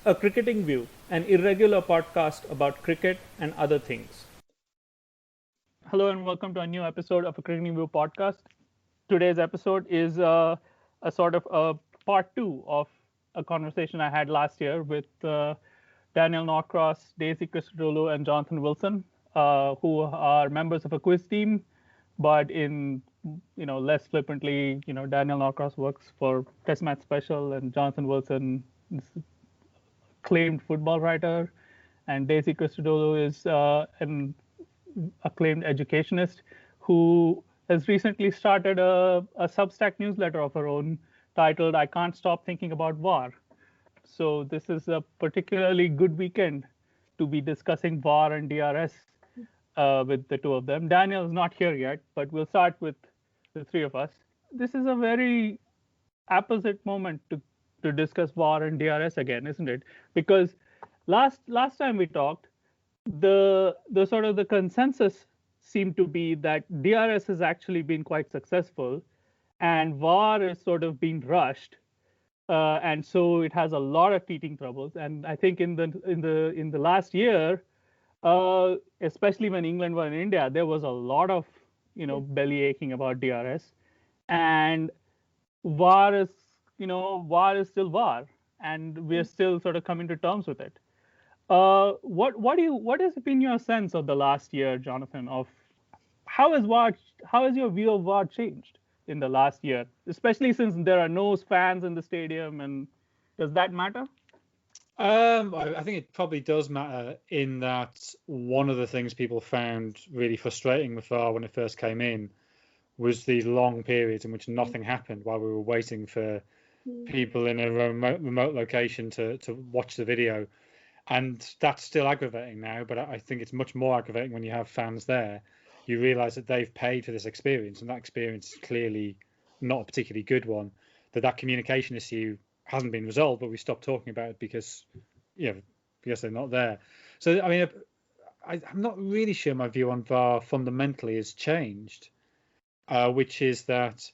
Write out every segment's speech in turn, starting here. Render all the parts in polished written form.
A Cricketing View, an irregular podcast about cricket and other things. Hello and welcome to a new episode of A Cricketing View podcast. Today's episode is a sort of a part two of a conversation I had last year with Daniel Norcross, Daisy Christodoulou, and Jonathan Wilson, who are members of a quiz team, but in less flippantly, Daniel Norcross works for Test Match Special, and Jonathan Wilson is acclaimed football writer, and Daisy Christodoulou is an acclaimed educationist who has recently started a Substack newsletter of her own titled "I Can't Stop Thinking About VAR." So this is a particularly good weekend to be discussing VAR and DRS with the two of them. Daniel is not here yet, but we'll start with the three of us. This is a very apposite moment to discuss VAR and DRS again, isn't it? Because last time we talked, the sort of the consensus seemed to be that DRS has actually been quite successful, and VAR is sort of being rushed, and so it has a lot of teething troubles. And I think in the last year, especially when England were in India, there was a lot of belly aching about DRS, and VAR is still VAR, and we're still sort of coming to terms with it. What has been your sense of the last year, Jonathan? Of how has your view of VAR changed in the last year, especially since there are no fans in the stadium, and does that matter? I think it probably does matter in that one of the things people found really frustrating with VAR when it first came in was these long periods in which nothing happened while we were waiting for people in a remote location to watch the video. And that's still aggravating now, but I think it's much more aggravating when you have fans there. You realise that they've paid for this experience, and that experience is clearly not a particularly good one. That communication issue hasn't been resolved, but we stopped talking about it because they're not there. So I mean, I'm not really sure my view on VAR fundamentally has changed, which is that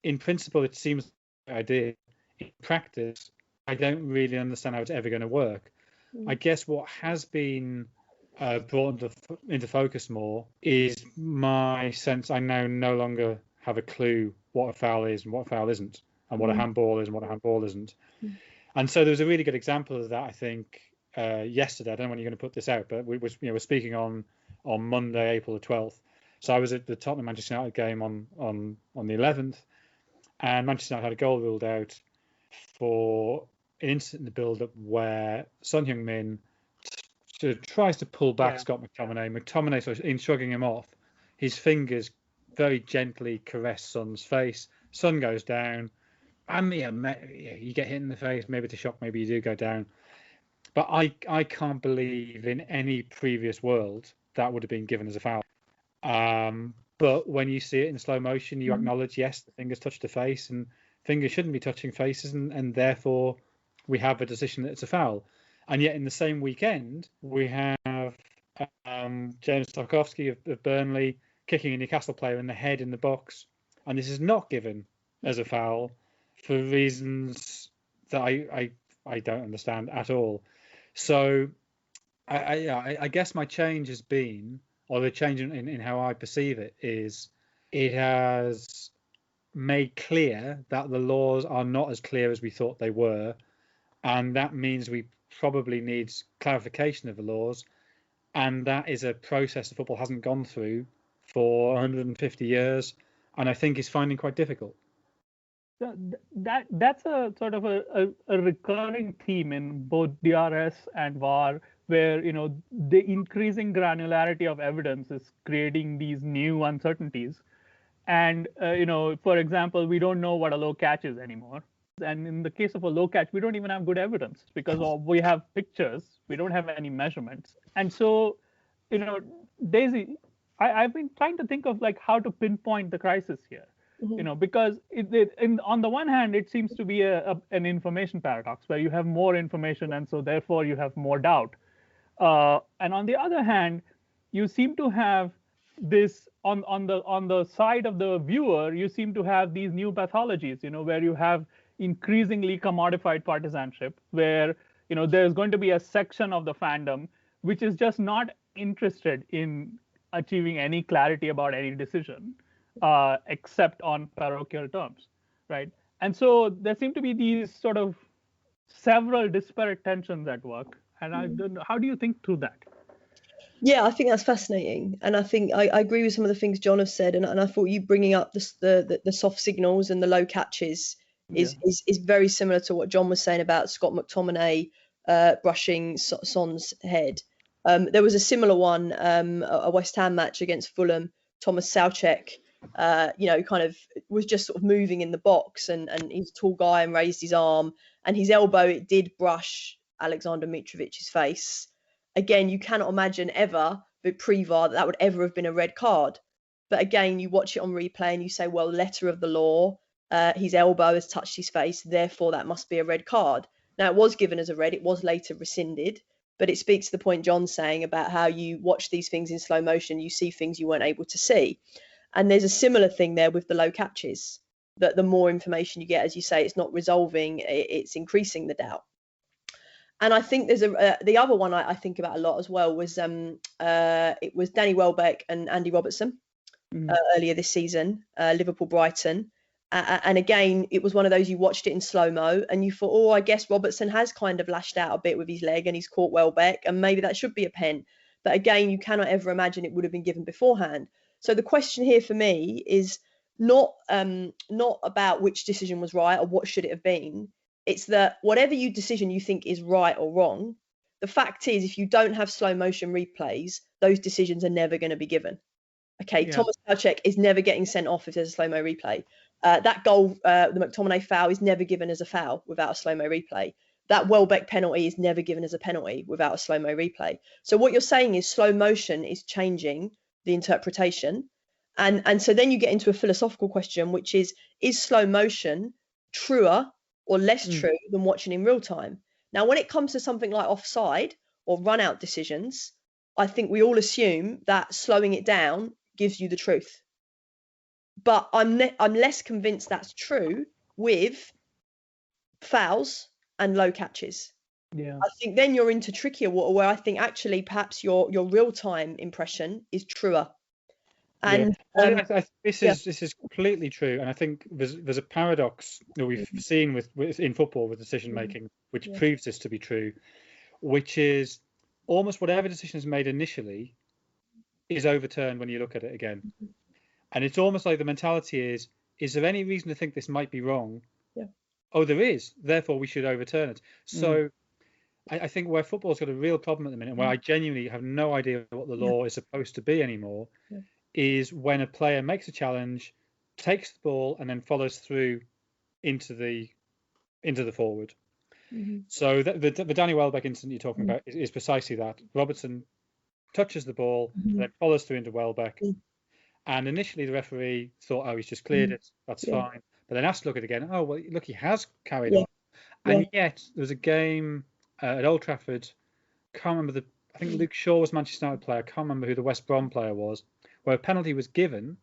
in principle it seems a good idea. In practice, I don't really understand how it's ever going to work. I guess what has been brought into focus more is my sense I now no longer have a clue what a foul is and what a foul isn't, and what a handball is and what a handball isn't. And so there was a really good example of that, I think, yesterday. I don't know when you're going to put this out, but we're speaking on Monday, April the 12th. So I was at the Tottenham Manchester United game on the 11th, and Manchester United had a goal ruled out for an incident in the build-up where Son Heung-min tries to pull back Scott McTominay. McTominay, in shrugging him off, his fingers very gently caress Son's face. Son goes down, and you get hit in the face. Maybe it's a shock, maybe you do go down. But I can't believe in any previous world that would have been given as a foul. But when you see it in slow motion, you acknowledge, yes, the fingers touch the face, and fingers shouldn't be touching faces, and therefore we have a decision that it's a foul. And yet in the same weekend, we have James Tarkowski of Burnley kicking a Newcastle player in the head in the box, and this is not given as a foul for reasons that I don't understand at all. So I guess my change has been, or the change in how I perceive it, is it has made clear that the laws are not as clear as we thought they were, and that means we probably need clarification of the laws, and that is a process that football hasn't gone through for 150 years, and I think is finding quite difficult. That's a sort of a recurring theme in both DRS and VAR, where the increasing granularity of evidence is creating these new uncertainties. And for example, we don't know what a low catch is anymore. And in the case of a low catch, we don't even have good evidence because we have pictures, we don't have any measurements. And so, Daisy, I've been trying to think of like how to pinpoint the crisis here. Because on the one hand, it seems to be an information paradox where you have more information, and so therefore you have more doubt. And on the other hand, you seem to have this on the side of the viewer, you seem to have these new pathologies, where you have increasingly commodified partisanship, where there's going to be a section of the fandom which is just not interested in achieving any clarity about any decision, except on parochial terms, right? And so there seem to be these sort of several disparate tensions at work. And I don't know, how do you think through that? Yeah, I think that's fascinating, and I think I agree with some of the things John has said, and I thought you bringing up the soft signals and the low catches is very similar to what John was saying about Scott McTominay brushing Son's head. There was a similar one, a West Ham match against Fulham. Thomas Soucek, kind of was just sort of moving in the box, and he's a tall guy and raised his arm, and his elbow, it did brush Alexander Mitrovic's face. Again, you cannot imagine ever, but pre-VAR, that would ever have been a red card. But again, you watch it on replay and you say, well, letter of the law, his elbow has touched his face, therefore that must be a red card. Now, it was given as a red, it was later rescinded, but it speaks to the point John's saying about how you watch these things in slow motion, you see things you weren't able to see. And there's a similar thing there with the low catches, that the more information you get, as you say, it's not resolving, it's increasing the doubt. And I think there's the other one I think about a lot as well was it was Danny Welbeck and Andy Robertson earlier this season, Liverpool-Brighton. And again, it was one of those, you watched it in slow-mo and you thought, oh, I guess Robertson has kind of lashed out a bit with his leg and he's caught Welbeck and maybe that should be a pen. But again, you cannot ever imagine it would have been given beforehand. So the question here for me is not about which decision was right or what should it have been. It's that whatever decision you think is right or wrong, the fact is, if you don't have slow motion replays, those decisions are never going to be given. Okay, yeah. Thomas Soucek is never getting sent off if there's a slow-mo replay. That goal, the McTominay foul, is never given as a foul without a slow-mo replay. That Welbeck penalty is never given as a penalty without a slow-mo replay. So what you're saying is slow motion is changing the interpretation. And so then you get into a philosophical question, which is slow motion truer or less true than watching in real time? Now, when it comes to something like offside or run-out decisions, I think we all assume that slowing it down gives you the truth. But I'm less convinced that's true with fouls and low catches. Yeah. I think then you're into trickier water where I think actually perhaps your real-time impression is truer. And this is completely true, and I think there's a paradox that we've seen with in football with decision making, which proves this to be true, which is almost whatever decision is made initially is overturned when you look at it again, and it's almost like the mentality is there any reason to think this might be wrong? Yeah. Oh, there is. Therefore, we should overturn it. So. I think where football's got a real problem at the minute, where I genuinely have no idea what the law is supposed to be anymore. Yeah. Is when a player makes a challenge, takes the ball, and then follows through into the forward. So the Danny Welbeck incident you're talking about is precisely that. Robertson touches the ball, and then follows through into Welbeck. And initially the referee thought, oh, he's just cleared it, that's fine. But then asked to look at it again. Oh, well, look, he has carried on. And yet there was a game at Old Trafford. Can't remember I think Luke Shaw was Manchester United player. I can't remember who the West Brom player was. Where a penalty was given,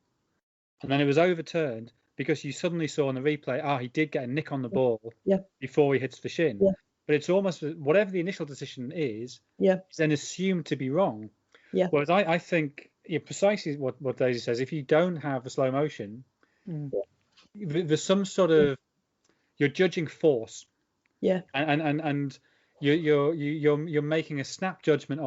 and then it was overturned because you suddenly saw in the replay, he did get a nick on the ball before he hits the shin. Yeah. But it's almost whatever the initial decision is then assumed to be wrong. Yeah. Whereas I think precisely what Daisy says, if you don't have a slow motion, there's some sort of you're judging force. Yeah. And you're making a snap judgment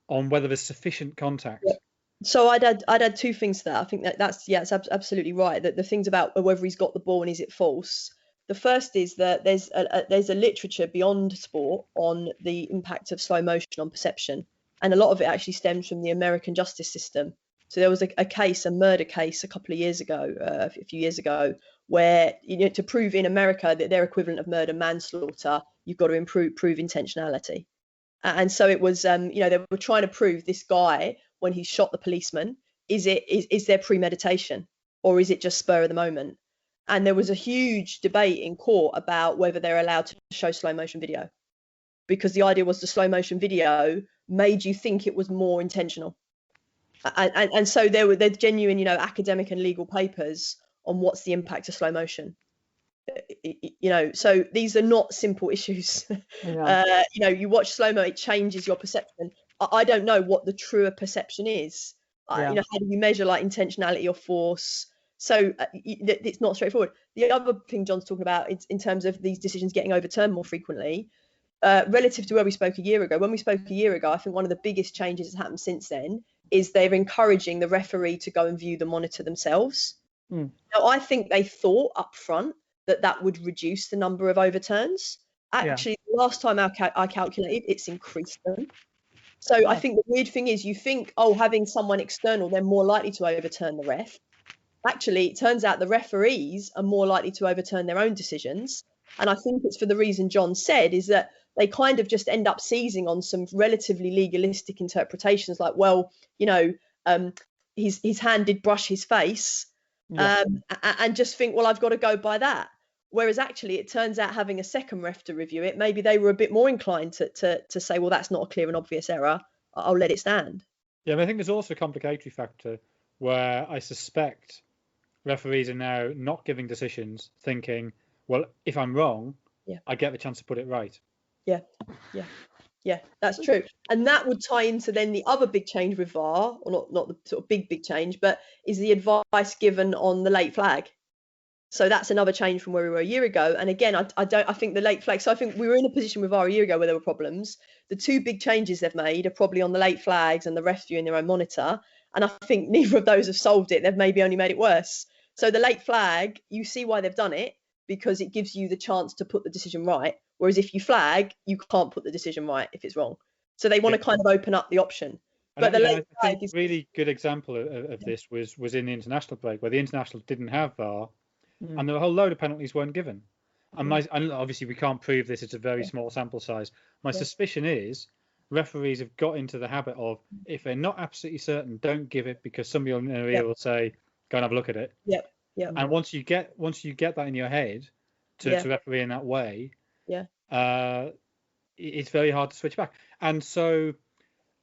on whether there's sufficient contact. Yeah. So I'd add two things to that. I think it's absolutely right. That the things about whether he's got the ball and is it false. The first is that there's a literature beyond sport on the impact of slow motion on perception, and a lot of it actually stems from the American justice system. So there was a murder case a couple of years ago, a few years ago, where to prove in America that their equivalent of murder, manslaughter, you've got to prove intentionality. And so it was, they were trying to prove this guy, when he shot the policeman, is there premeditation or is it just spur of the moment? And there was a huge debate in court about whether they're allowed to show slow motion video, because the idea was the slow motion video made you think it was more intentional. And so there were genuine, academic and legal papers on what's the impact of slow motion. So these are not simple issues. Yeah. You watch slow-mo, it changes your perception. I don't know what the truer perception is. Yeah. How do you measure like intentionality or force? So it's not straightforward. The other thing John's talking about is in terms of these decisions getting overturned more frequently, relative to where we spoke a year ago. When we spoke a year ago, I think one of the biggest changes that's happened since then is they're encouraging the referee to go and view the monitor themselves. Now, I think they thought up front that would reduce the number of overturns. Actually, the last time I calculated, it's increased them. So I think the weird thing is you think, having someone external, they're more likely to overturn the ref. Actually, it turns out the referees are more likely to overturn their own decisions. And I think it's for the reason John said, is that they kind of just end up seizing on some relatively legalistic interpretations like, well, his hand did brush his face, and just think, well, I've got to go by that. Whereas actually, it turns out having a second ref to review it, maybe they were a bit more inclined to say, well, that's not a clear and obvious error. I'll let it stand. Yeah, I think there's also a complicatory factor where I suspect referees are now not giving decisions thinking, well, if I'm wrong, I get the chance to put it right. Yeah, that's true. And that would tie into then the other big change with VAR, or not the sort of big change, but is the advice given on the late flag. So that's another change from where we were a year ago. And again, I think the late flag. So I think we were in a position with VAR a year ago where there were problems. The two big changes they've made are probably on the late flags and the ref viewing their own monitor. And I think neither of those have solved it. They've maybe only made it worse. So the late flag, you see why they've done it, because it gives you the chance to put the decision right. Whereas if you flag, you can't put the decision right if it's wrong. So they want to kind of open up the option. But the late flag is a really good example of this was in the international break, where the international didn't have VAR. And there were a whole load of penalties weren't given. And obviously we can't prove this, it's a very small sample size. My suspicion is referees have got into the habit of, if they're not absolutely certain, don't give it, because somebody on their ear will say, go and have a look at it. And once you get that in your head to referee in that way, it's very hard to switch back. And so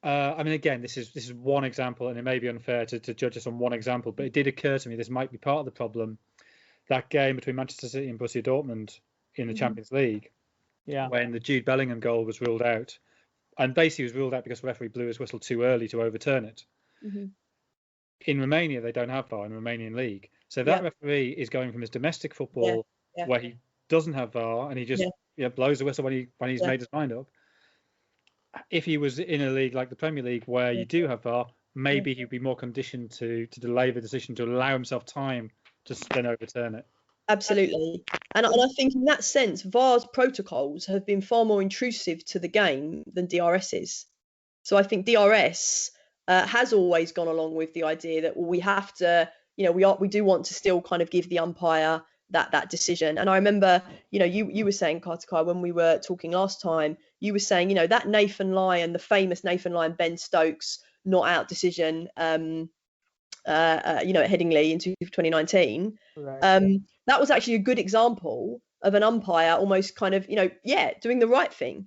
again, this is one example, and it may be unfair to judge us on one example, but it did occur to me this might be part of the problem. That game between Manchester City and Borussia Dortmund in the Champions League, when the Jude Bellingham goal was ruled out, and basically was ruled out because the referee blew his whistle too early to overturn it. In Romania, they don't have VAR in the Romanian league, so that referee is going from his domestic football where he doesn't have VAR, and he just blows the whistle when he's made his mind up. If he was in a league like the Premier League where you do have VAR, maybe he'd be more conditioned to delay the decision, to allow himself time to then overturn it. Absolutely. And I think in that sense, VAR's protocols have been far more intrusive to the game than DRS is. So I think DRS has always gone along with the idea that we have to, we do want to still kind of give the umpire that decision. And I remember, you were saying, Kartikar, when we were talking last time, you were saying, that Nathan Lyon, the famous Nathan Lyon, Ben Stokes not out decision, at Headingley in 2019. That was actually a good example of an umpire almost kind of, doing the right thing.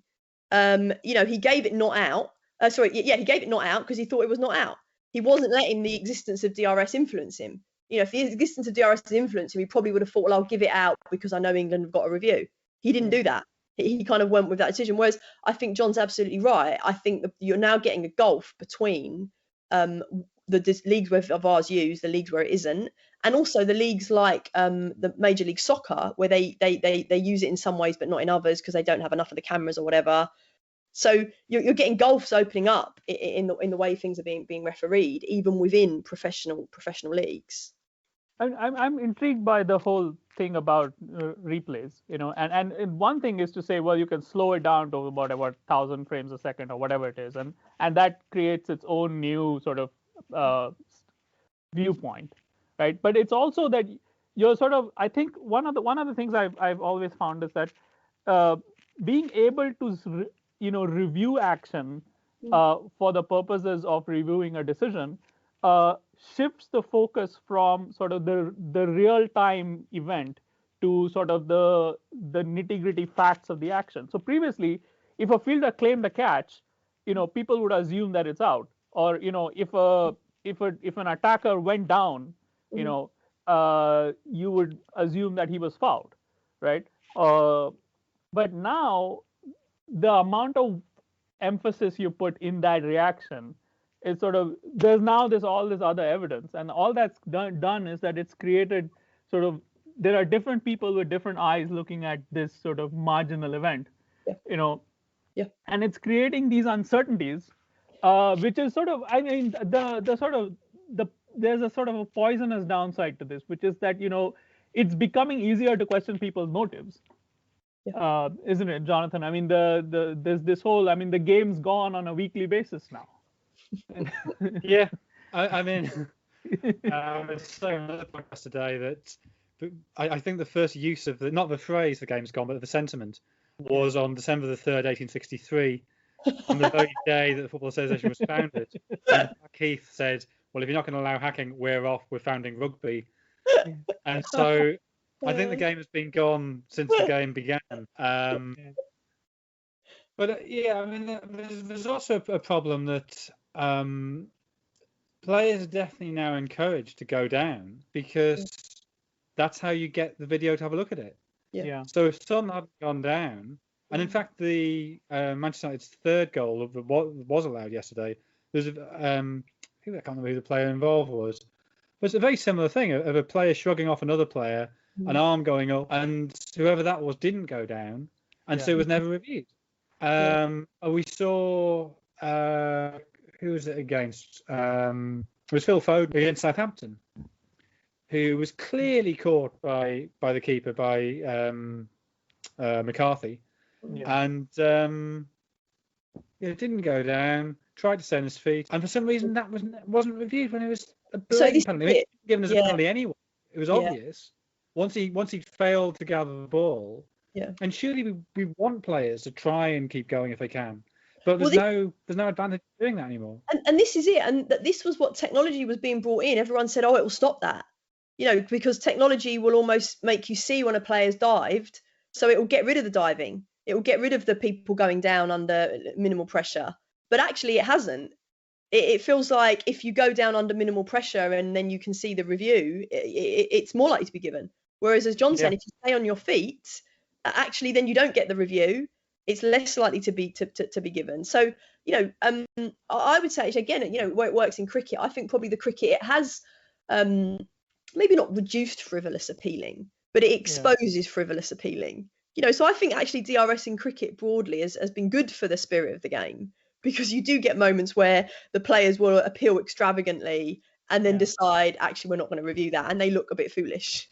He gave it not out. He gave it not out because he thought it was not out. He wasn't letting the existence of DRS influence him. If the existence of DRS influenced him, he probably would have thought, well, I'll give it out because I know England have got a review. He didn't do that. He kind of went with that decision. Whereas I think John's absolutely right. I think that you're now getting a gulf between the leagues where VAR's used, the leagues where it isn't, and also the leagues like the Major League Soccer, where they use it in some ways but not in others because they don't have enough of the cameras or whatever. So you're getting gulfs opening up in the way things are being refereed, even within professional leagues. I'm intrigued by the whole thing about replays, and one thing is to say, well, you can slow it down to about 1,000 frames a second or whatever it is, and that creates its own new sort of viewpoint, right? But it's also that you're sort of, I think one of the things I've always found is that being able to review action for the purposes of reviewing a decision shifts the focus from sort of the real-time event to sort of the nitty-gritty facts of the action. So previously, if a fielder claimed a catch, people would assume that it's out. Or if an attacker went down, you would assume that he was fouled. right? But now the amount of emphasis you put in that reaction is sort of there's all this other evidence, and all that's done is that it's created sort of there are different people with different eyes looking at this sort of marginal event, Yeah. you know, Yeah. and it's creating these uncertainties, which is sort of I mean the sort of there's a sort of a poisonous downside to this, which is that it's becoming easier to question people's motives. Isn't it, Jonathan? I mean, there's this whole. I mean, the game's gone on a weekly basis now. Yeah, I mean, I was saying on another podcast today that I think the first use of not the phrase "the game's gone," but the sentiment was on December the 3rd, 1863, on the very day that the Football Association was founded. And Keith said, "Well, if you're not going to allow hacking, we're off. We're founding rugby." And so I think the game has been gone since the game began. But yeah, I mean, there's also a problem that players are definitely now encouraged to go down because that's how you get the video to have a look at it. Yeah. So if some haven't gone down, and in fact the Manchester United's third goal of what was allowed yesterday, there's I can't remember who the player involved was. But it's a very similar thing of a player shrugging off another player, an arm going up, and whoever that was didn't go down, and so it was never reviewed. We saw who was it against? It was Phil Foden against Southampton, who was clearly caught by the keeper, by McCarthy, and it didn't go down. Tried to stay on his feet, and for some reason that wasn't reviewed when it was a blatant penalty. Given as a penalty anyway, it was obvious. Once he failed to gather the ball. Yeah. And surely we want players to try and keep going if they can, but there's no advantage in doing that anymore. And this is it. And this was what technology was being brought in. Everyone said, "Oh, it will stop that," because technology will almost make you see when a player's dived, so it will get rid of the diving. It will get rid of the people going down under minimal pressure. But actually, it hasn't. It feels like if you go down under minimal pressure and then you can see the review, it's more likely to be given. Whereas, as John said, if you stay on your feet, actually then you don't get the review. It's less likely to be given. So I would say again, where it works in cricket, I think probably the cricket, it has maybe not reduced frivolous appealing, but it exposes frivolous appealing. So I think actually DRS in cricket broadly has been good for the spirit of the game, because you do get moments where the players will appeal extravagantly and then decide actually we're not going to review that, and they look a bit foolish.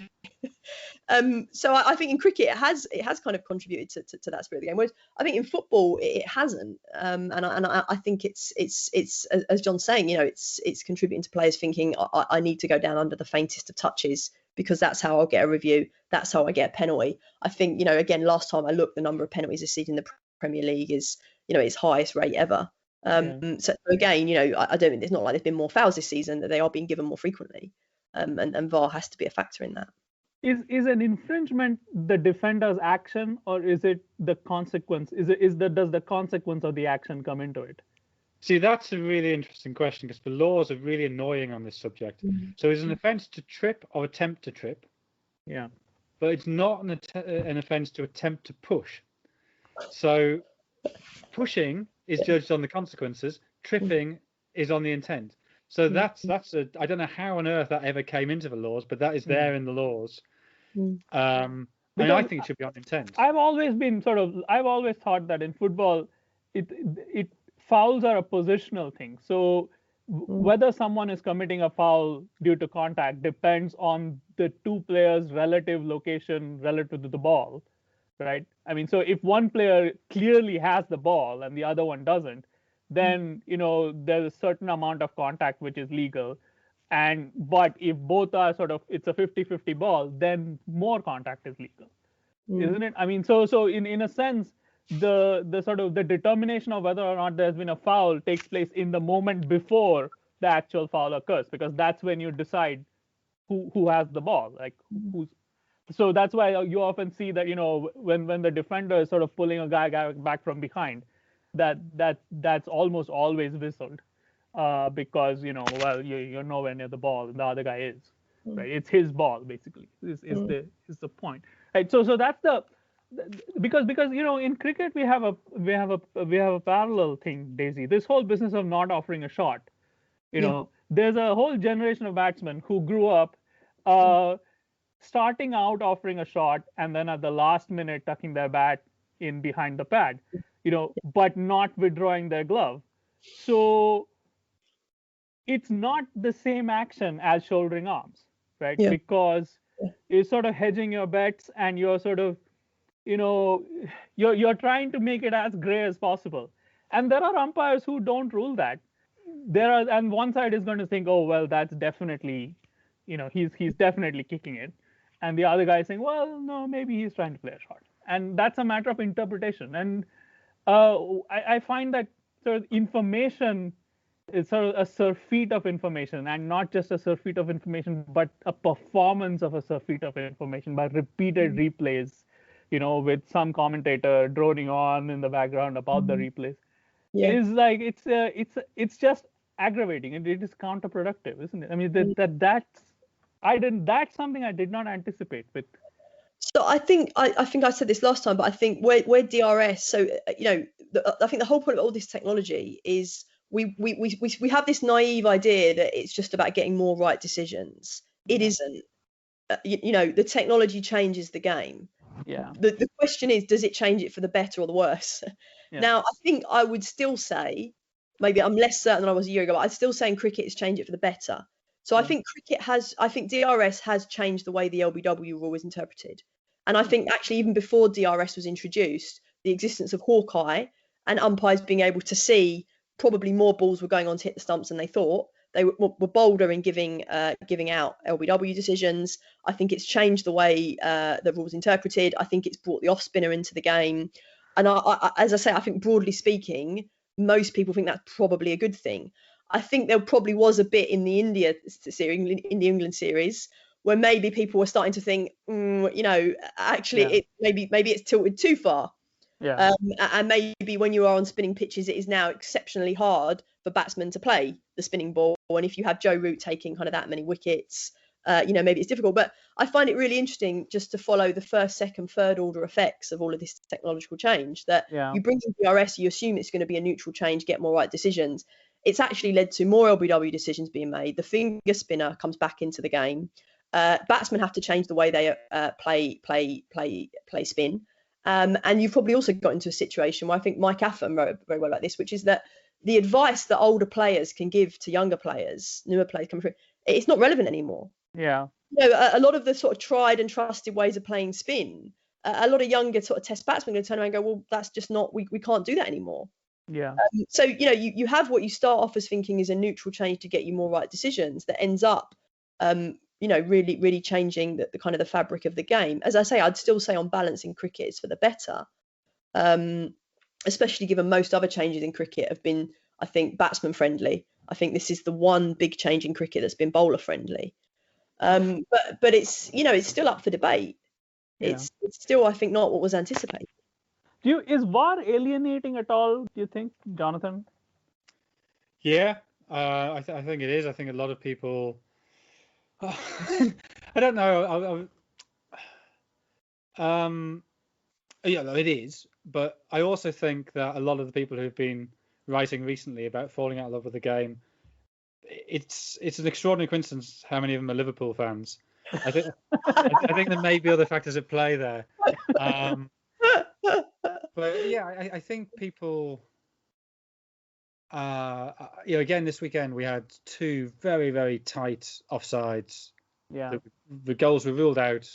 So I think in cricket it has kind of contributed to that spirit of the game, whereas I think in football it hasn't. And I think it's as John's saying, it's contributing to players thinking I need to go down under the faintest of touches because that's how I'll get a review, that's how I get a penalty. I think again, last time I looked, the number of penalties this season in the Premier League is its highest rate ever. So again, I don't think it's not like there's been more fouls this season, that they are being given more frequently, and VAR has to be a factor in that. Is an infringement the defender's action, or is it the consequence? Does the consequence of the action come into it? See, that's a really interesting question, because the laws are really annoying on this subject. So it's an offence to trip or attempt to trip. Yeah. But it's not an offence to attempt to push. So pushing is judged on the consequences. Tripping is on the intent. So I don't know how on earth that ever came into the laws, but that is there in the laws. I think it should be on intent. I've always thought that in football, it fouls are a positional thing. So whether someone is committing a foul due to contact depends on the two players' relative location relative to the ball, right? I mean, so if one player clearly has the ball and the other one doesn't, then there's a certain amount of contact which is legal. But if both are it's a 50-50 ball, then more contact is legal, isn't it? I mean, so in a sense, the determination of whether or not there's been a foul takes place in the moment before the actual foul occurs, because that's when you decide who has the ball, like who's. So that's why you often see that when the defender is sort of pulling a guy back from behind, that's almost always whistled, because you're nowhere near the ball and the other guy is, right? It's his ball basically is the point. Right. So that's because in cricket we have a parallel thing, Daisy. This whole business of not offering a shot. There's a whole generation of batsmen who grew up starting out offering a shot and then at the last minute tucking their bat in behind the pad, but not withdrawing their glove. So it's not the same action as shouldering arms, right? Yeah. Because you're sort of hedging your bets and you're sort of, you're trying to make it as gray as possible. And there are umpires who don't rule that. And one side is going to think, oh well, that's definitely, he's definitely kicking it, and the other guy is saying, well, no, maybe he's trying to play a shot, and that's a matter of interpretation. And I find that sort of information is sort of a surfeit of information, and not just a surfeit of information, but a performance of a surfeit of information by repeated replays, with some commentator droning on in the background about the replays. Yeah. Is like it's just aggravating, and it is counterproductive, isn't it? I mean, that's something I did not anticipate with. So I think I said this last time, but I think where DRS. So I think the whole point of all this technology is we have this naive idea that it's just about getting more right decisions. It isn't. The technology changes the game. Yeah. The question is, does it change it for the better or the worse? Yeah. Now, I think I would still say, maybe I'm less certain than I was a year ago, but I'd still say in cricket it's changed it for the better. So I think DRS has changed the way the LBW rule is interpreted. And I think actually even before DRS was introduced, the existence of Hawkeye and umpires being able to see probably more balls were going on to hit the stumps than they thought. They were bolder in giving out LBW decisions. I think it's changed the way the rules interpreted. I think it's brought the off spinner into the game. And as I say, I think broadly speaking, most people think that's probably a good thing. I think there probably was a bit in the India series, in the England series, where maybe people were starting to think, actually, maybe it's tilted too far. Yeah. And maybe when you are on spinning pitches, it is now exceptionally hard for batsmen to play the spinning ball. And if you have Joe Root taking kind of that many wickets, maybe it's difficult. But I find it really interesting just to follow the first, second, third order effects of all of this technological change. That you bring in DRS, you assume it's going to be a neutral change, get more right decisions. It's actually led to more LBW decisions being made. The finger spinner comes back into the game. Batsmen have to change the way they play spin. And you've probably also got into a situation where I think Mike Affam wrote very well like this, which is that the advice that older players can give to younger players, newer players coming through, it's not relevant anymore. Yeah. A lot of the sort of tried and trusted ways of playing spin, a lot of younger sort of test batsmen are going to turn around and go, well, that's just not, we can't do that anymore. Yeah. So, you have what you start off as thinking is a neutral change to get you more right decisions that ends up, really, really changing the kind of the fabric of the game. As I say, I'd still say on balance in cricket it's for the better, especially given most other changes in cricket have been, I think, batsman friendly. I think this is the one big change in cricket that's been bowler friendly. But it's it's still up for debate. Yeah. It's still, I think, not what was anticipated. Is VAR alienating at all, do you think, Jonathan? Yeah, I think it is. I think a lot of people. I don't know. Yeah, it is. But I also think that a lot of the people who've been writing recently about falling out of love with the game, it's an extraordinary coincidence how many of them are Liverpool fans. I think there may be other factors at play there. But yeah, I think people. Again, this weekend we had two very, very tight offsides. Yeah. The goals were ruled out.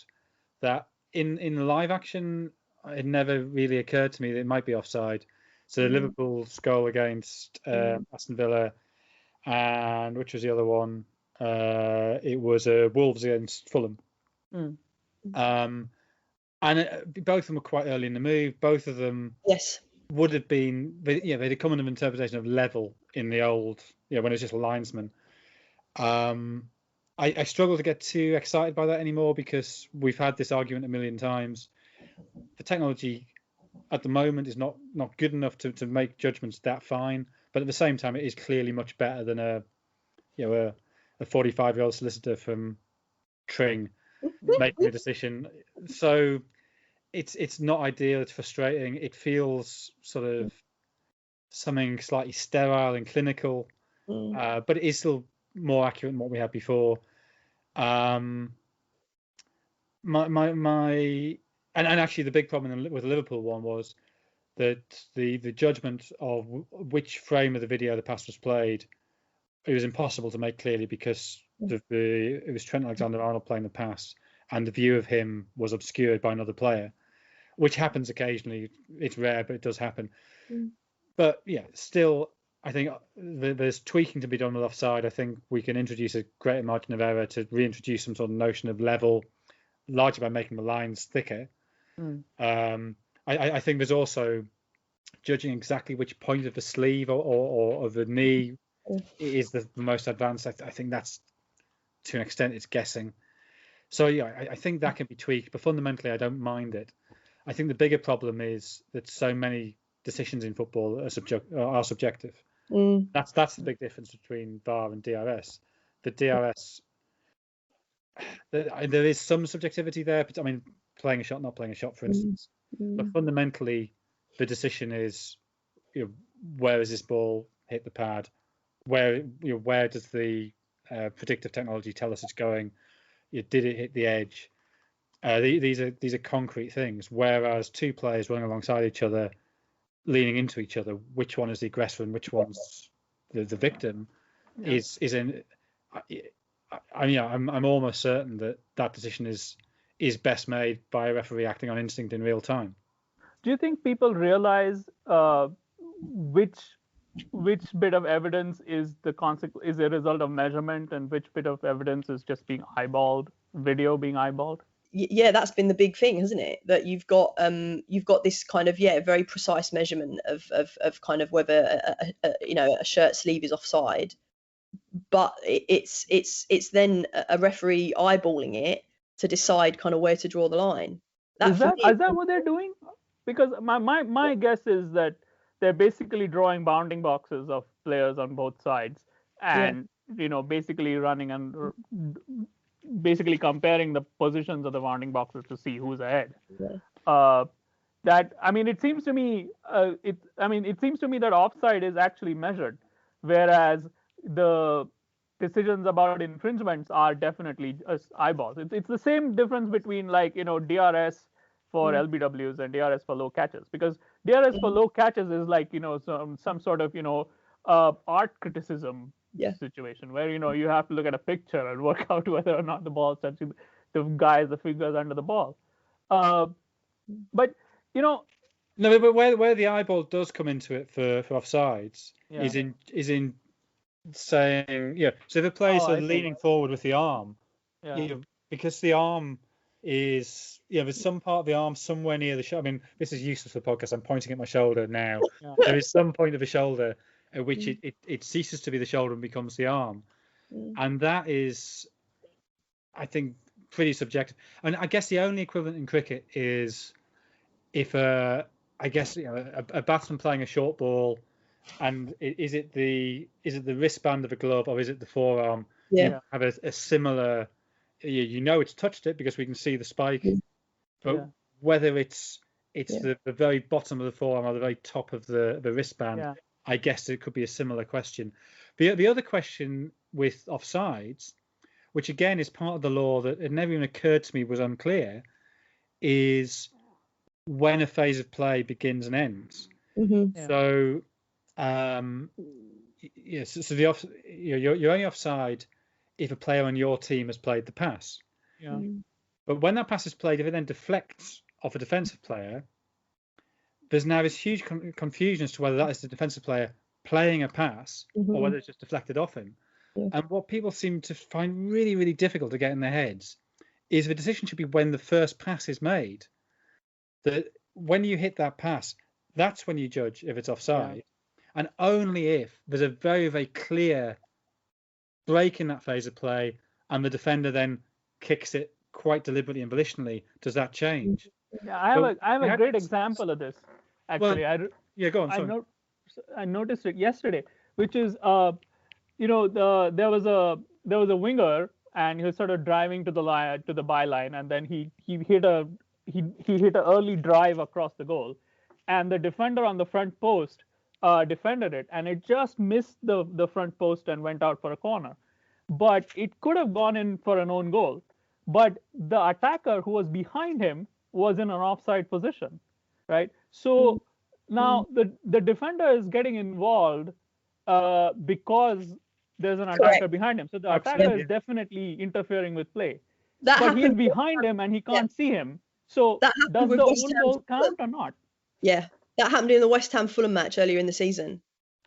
That in live action, it never really occurred to me that it might be offside. So Liverpool's goal against Aston Villa, and which was the other one? It was Wolves against Fulham. And both of them were quite early in the move. Both of them would have been, they'd come under interpretation of level in the old, when it was just a linesman. I struggle to get too excited by that anymore because we've had this argument a million times. The technology at the moment is not good enough to make judgments that fine, but at the same time, it is clearly much better than a 45-year-old solicitor from Tring making a decision. So it's not ideal. It's frustrating. It feels sort of something slightly sterile and clinical, but it is still more accurate than what we had before. And actually the big problem with the Liverpool one was that the judgment of which frame of the video the pass was played, it was impossible to make clearly because it was Trent Alexander-Arnold playing the pass, and the view of him was obscured by another player, which happens occasionally. It's rare, but it does happen. But yeah, still, I think there's tweaking to be done with offside. I think we can introduce a greater margin of error to reintroduce some sort of notion of level, largely by making the lines thicker. I think there's also judging exactly which point of the sleeve or of the knee is the most advanced. I think that's, to an extent, it's guessing. So yeah, I think that can be tweaked, but fundamentally I don't mind it. I think the bigger problem is that so many decisions in football are subjective. That's the big difference between VAR and DRS. The DRS, there is some subjectivity there, but I mean, playing a shot, not playing a shot, for instance. But fundamentally, the decision is, where has this ball hit the pad? Where does the predictive technology tell us it's going? Did it hit the edge? These are concrete things. Whereas two players running alongside each other, leaning into each other, which one is the aggressor and which one's the victim, is in. I'm almost certain that decision is best made by a referee acting on instinct in real time. Do you think people realize which bit of evidence is a result of measurement, and which bit of evidence is just being eyeballed, video being eyeballed? Yeah, that's been the big thing, hasn't it? That you've got this kind of very precise measurement of kind of whether a shirt sleeve is offside, but it's then a referee eyeballing it to decide kind of where to draw the line. Is that what they're doing? Because my guess is that they're basically drawing bounding boxes of players on both sides, and basically running and basically comparing the positions of the bounding boxes to see who's ahead. It seems to me that offside is actually measured, whereas the decisions about infringements are definitely eyeballs. It's the same difference between DRS for LBWs and DRS for low catches, because DRS for low catches is some sort of art criticism situation where you have to look at a picture and work out whether or not the ball touches the fingers under the ball. But no, but where the eyeball does come into it for offsides is in saying so the players are leaning forward with the arm, because the arm is there's some part of the arm somewhere near the shoulder. I mean, this is useless for the podcast. I'm pointing at my shoulder now. There is some point of the shoulder at which it ceases to be the shoulder and becomes the arm, and that is, I think, pretty subjective. And I guess the only equivalent in cricket is if a batsman playing a short ball, and is it the wristband of a glove or is it the forearm? Have a similar. It's touched it because we can see the spike, but whether it's the very bottom of the forearm or the very top of the wristband, I guess it could be a similar question. The other question with offsides, which again is part of the law that it never even occurred to me was unclear, is when a phase of play begins and ends. So you're only offside if a player on your team has played the pass. But when that pass is played, if it then deflects off a defensive player, there's now this huge confusion as to whether that is the defensive player playing a pass or whether it's just deflected off him. And what people seem to find really, really difficult to get in their heads is the decision should be when the first pass is made. That when you hit that pass, that's when you judge if it's offside, and only if there's a very, very clear break in that phase of play and the defender then kicks it quite deliberately and volitionally does that change. I have a great example of this, actually. Go on. I noticed it yesterday, which is there was a winger and he was sort of driving to the byline, and then he hit a early drive across the goal, and the defender on the front post defended it, and it just missed the front post and went out for a corner. But it could have gone in for an own goal. But the attacker who was behind him was in an offside position, right? So now the defender is getting involved because there's an attacker behind him. So the attacker is definitely interfering with play. But he's behind him and he can't see him. So does the own goal count or not? Yeah, that happened in the West Ham Fulham match earlier in the season.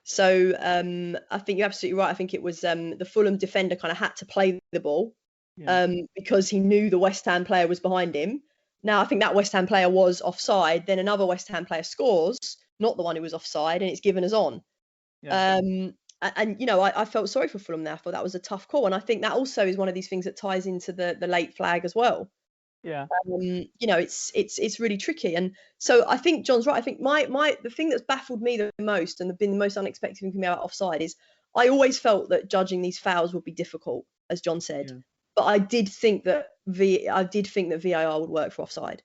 So I think you're absolutely right. I think it was the Fulham defender kind of had to play the ball because he knew the West Ham player was behind him. Now, I think that West Ham player was offside. Then another West Ham player scores, not the one who was offside, and it's given as on. Yeah. And you know, I felt sorry for Fulham there. I thought that was a tough call, and I think that also is one of these things that ties into the late flag as well. Yeah. You know, it's really tricky, and so I think John's right. I think the thing that's baffled me the most and been the most unexpected thing for me about offside is I always felt that judging these fouls would be difficult, as John said. Yeah. But I did think that VAR would work for offside.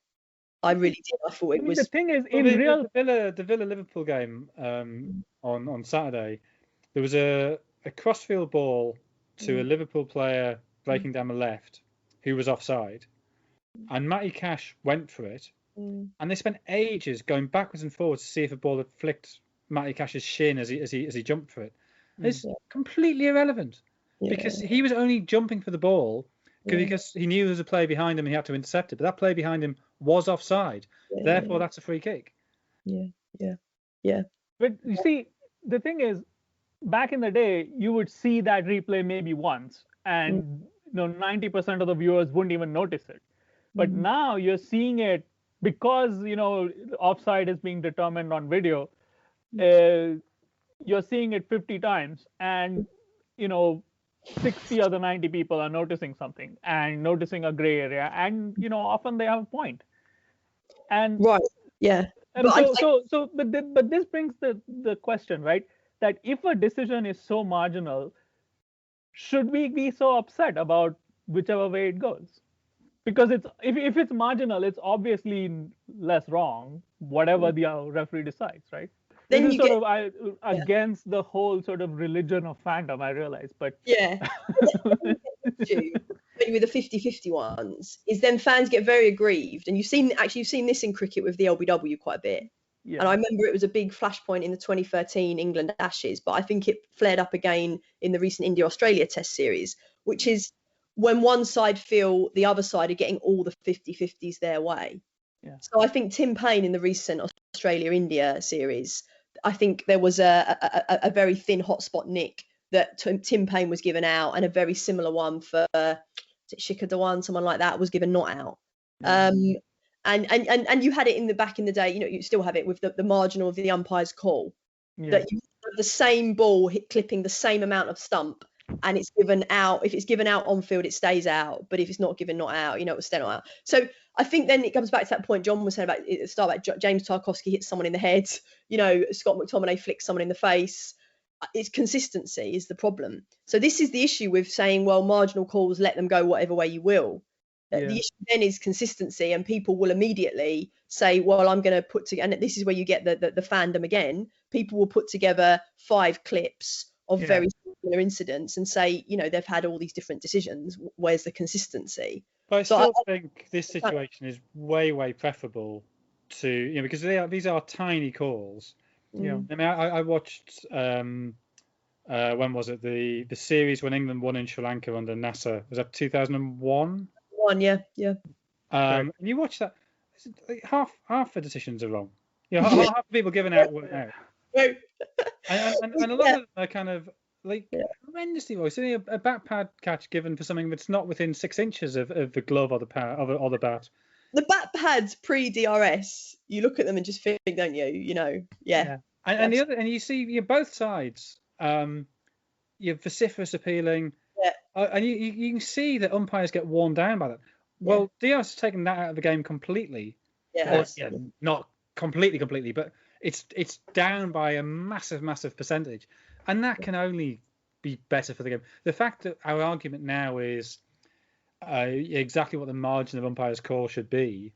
I really did. I thought it was. The thing is, the Villa Liverpool game on Saturday, there was a crossfield ball to a Liverpool player breaking down the left who was offside, and Matty Cash went for it, and they spent ages going backwards and forwards to see if a ball had flicked Matty Cash's shin as he jumped for it. It's completely irrelevant. Because he was only jumping for the ball because he knew there was a player behind him and he had to intercept it. But that player behind him was offside. Therefore, that's a free kick. Yeah. But you see, the thing is, back in the day, you would see that replay maybe once, and 90% of the viewers wouldn't even notice it. But now you're seeing it because offside is being determined on video. You're seeing it 50 times, and 60 other 90 people are noticing something and noticing a gray area, and often they have a point. And right, yeah. And but this brings the question, right? That if a decision is so marginal, should we be so upset about whichever way it goes? Because if it's marginal, it's obviously less wrong, whatever the referee decides, right? Then this is sort of against the whole sort of religion of fandom, I realize, but with the 50-50 ones is then fans get very aggrieved, and you've seen this in cricket with the LBW quite a bit. And I remember it was a big flashpoint in the 2013 England Ashes, but I think it flared up again in the recent India-Australia Test series, which is when one side feel the other side are getting all the 50-50s their way. So I think Tim Payne in the recent Australia-India series, I think there was a very thin HotSpot nick that Tim Payne was given out, and a very similar one for Shikhar Dhawan, someone like that, was given not out. And you had it back in the day, you still have it with the marginal of the umpire's call, that you have the same ball clipping the same amount of stump, and it's given out. If it's given out on field, it stays out, but if it's not given not out, it will stay not out. So I think then it comes back to that point John was saying about at the start, about James Tarkowski hits someone in the head, Scott McTominay flicks someone in the face. It's consistency is the problem. So this is the issue with saying, well, marginal calls, let them go whatever way you will. The issue then is consistency, and people will immediately say, well, I'm going to put together, and this is where you get the fandom again. People will put together 5 clips of very similar incidents and say, they've had all these different decisions. Where's the consistency? But I still think this situation is way, way preferable to, because these are tiny calls. I mean, I watched, when was it? The series when England won in Sri Lanka under Nasser. Was that 2001? Yeah. And you watch that, half the decisions are wrong. Half the people giving out weren't out. And a lot of them are kind of horrendously wrong. So a back pad catch given for something that's not within 6 inches of the glove or the bat. The back pads pre-DRS, you look at them and just think, don't you? And the other, and you see both sides. You're vociferous appealing. And you can see that umpires get worn down by that. Well, DRS has taken that out of the game completely. Not completely, but it's down by a massive percentage, and that can only be better for the game. The fact that our argument now is exactly what the margin of umpire's call should be.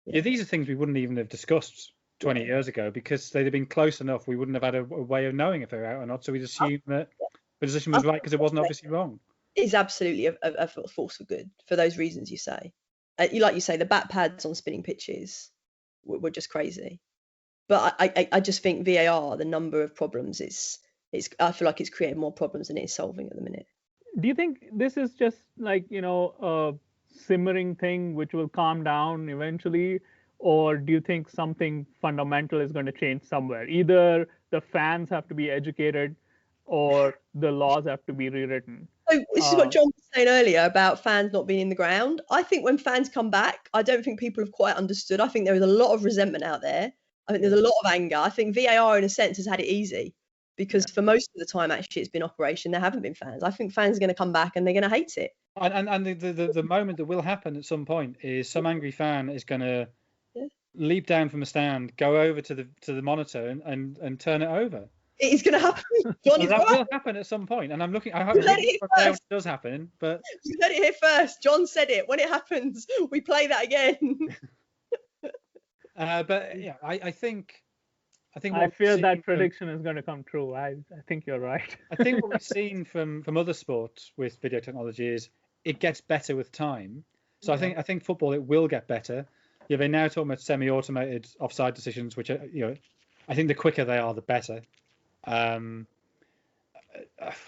Yeah, these are things we wouldn't even have discussed 20 years ago because they'd have been close enough. We wouldn't have had a way of knowing if they were out or not. So we'd assume that the decision was right because it wasn't obviously wrong. It's absolutely a force for good for those reasons you say. Like you say, the back pads on spinning pitches were just crazy. But I just think VAR, the number of problems, I feel like it's creating more problems than it is solving at the minute. Do you think this is just like, a simmering thing which will calm down eventually? Or do you think something fundamental is going to change somewhere? Either the fans have to be educated or the laws have to be rewritten. So this is what John was saying earlier about fans not being in the ground. I think when fans come back, I don't think people have quite understood. I think there is a lot of resentment out there. I think there's a lot of anger. I think VAR, in a sense, has had it easy because for most of the time, actually, it's been operation. There haven't been fans. I think fans are going to come back and they're going to hate it. And the moment that will happen at some point is some angry fan is going to leap down from a stand, go over to the monitor and turn it over. It is going to happen. John, that will happen at some point, and I'm looking. I hope it does happen, but you heard it here first. John said it. When it happens, we play that again. But yeah, I think. I fear that prediction is going to come true. I think you're right. I think what we've seen from other sports with video technology is it gets better with time. So I think football, it will get better. Yeah, they're now talking about semi-automated offside decisions, which are, I think the quicker they are, the better. Hang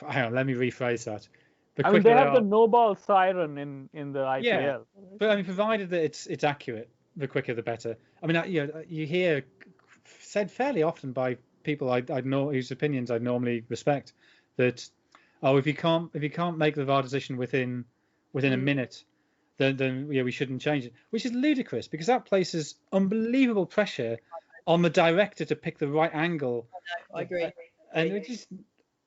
on, let me rephrase that. They have the no ball siren in the IPL. Yeah, but I mean, provided that it's accurate, the quicker the better. I mean, you hear said fairly often by people I know whose opinions I normally respect that if you can't make the VAR decision within a minute, then we shouldn't change it, which is ludicrous because that places unbelievable pressure on the director to pick the right angle. I agree. And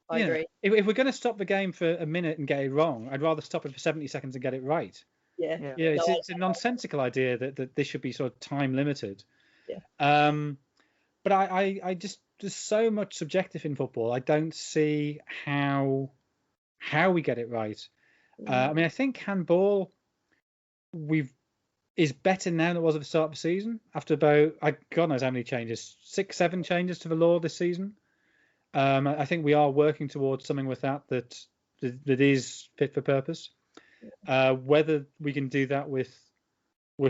I agree. If we're going to stop the game for a minute and get it wrong, I'd rather stop it for 70 seconds and get it right. Yeah. It's a nonsensical idea that this should be sort of time limited. Yeah. But I just, there's so much subjective in football. I don't see how we get it right. I mean, I think handball is better now than it was at the start of the season. After about, God knows how many changes, 6-7 changes to the law this season. I think we are working towards something with that is fit for purpose. Whether we can do that with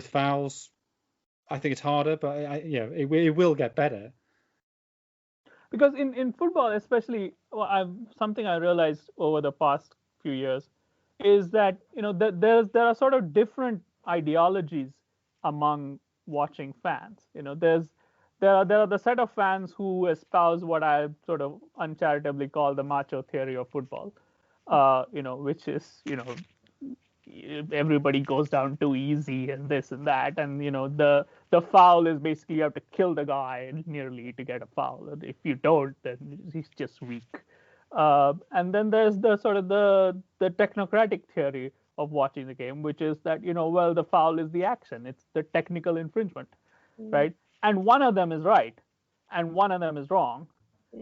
fouls, I think it's harder, but it will get better. Because in football, especially, something I realized over the past few years is that there are sort of different ideologies among watching fans. There are the set of fans who espouse what I sort of uncharitably call the macho theory of football, which is everybody goes down too easy and this and that, and the foul is basically you have to kill the guy nearly to get a foul. If you don't, then he's just weak. And then there's the sort of the technocratic theory of watching the game, which is that the foul is the action, it's the technical infringement, right? And one of them is right, and one of them is wrong,